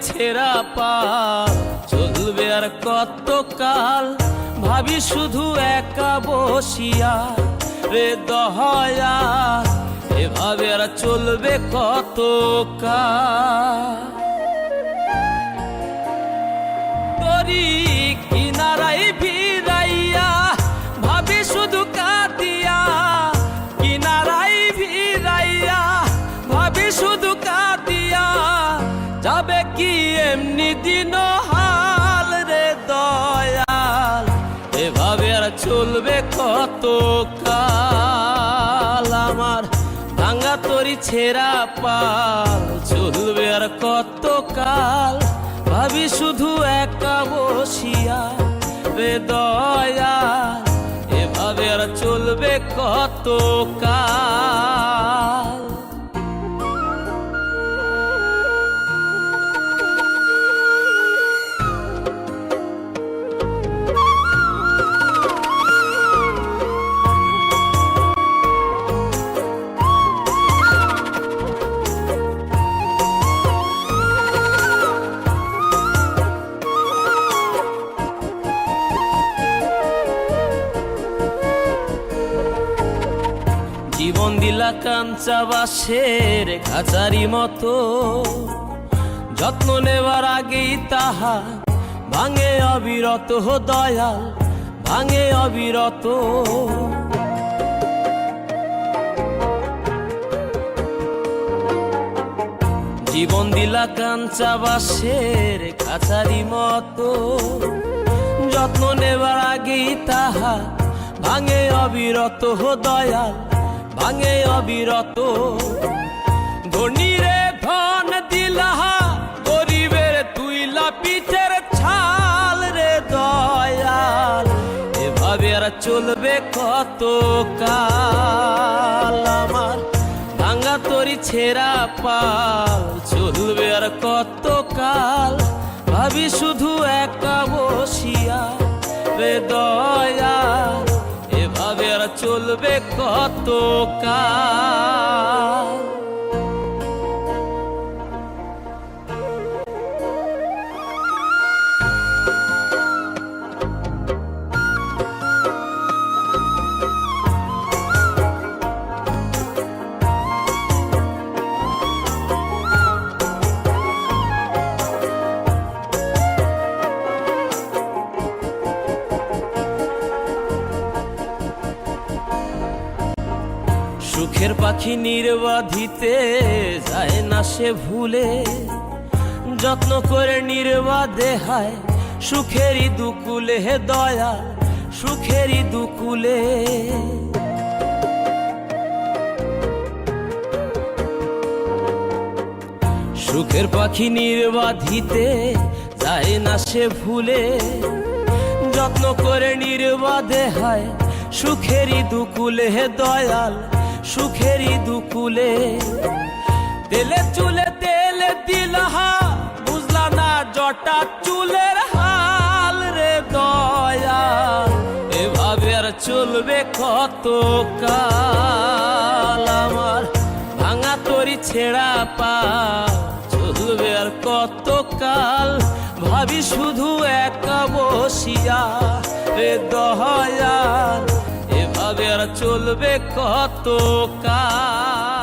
ছেঁড়া পাল চলবে আর কত কাল, ভাবি শুধু একা বসিয়া রে দয়া, এভাবে আর চলবে কত কাল। তরি কিনারাই ভিড়াইয়া ভাবি শুধু কাঁদিয়া, কিনারাই ভিড়াইয়া ভাবি শুধু কাঁদিয়া, যাবে কি এমনি দিন হাল রে দয়াল, এভাবে আর চলবে কত কাল। আমার ভাঙা তরি ছেঁড়া পাল চলবে আর কত কাল, ভাবি শুধু একা বসিয়া রে দয়াল, এভাবে আর চলবে কত কাল। জীবন দিলা কাঞ্চা বাঁশের খাঁচারি মতো, যত্ন নেবার আগেই তাহা ভাঙে অবিরত দয়াল, ভাঙে অবিরত। জীবন দিলা কাঞ্চা বাঁশের খাঁচারি মতো, যত্ন নেবার আগেই তাহা ভাঙে অবিরত দয়াল, ভাঙে অবিরত। ধনীরে ধন দিলা, গরিবের তুইলা পিঠের ছাল রে দয়াল, এভাবে আর চলবে কত কাল। আমার ভাঙা তরি ছেঁড়া পাল চলবে আর কত কাল, ভাবি শুধু একা বসিয়া রে দয়াল, এভাবে আর চলবে কত কাল। সুখের পাখি নির্বাধিতে যায় না সে ভুলে, যত্ন করে নির্বাধে হায় সুখেরই দুকুলে হে দয়া, সুখেরই দুকুলে। সুখের পাখি নির্বাধিতে যায় না সে ভুলে, যত্ন করে নির্বাধে হায় সুখেরই দুকুলে হে দয়াল, সুখেরই দুকুলে। তেলে চুলে তেলে দিলহা, বুঝলা না জটা চুলের হাল রে দয়াল, এভাবে আর চলবে কত কাল। আমার ভাঙা তরি ছেঁড়া পাল চলবে আর কত কাল, ভাবি শুধু একা বসিয়া রে দয়াল, এভাবে আর চলবে কত কাল।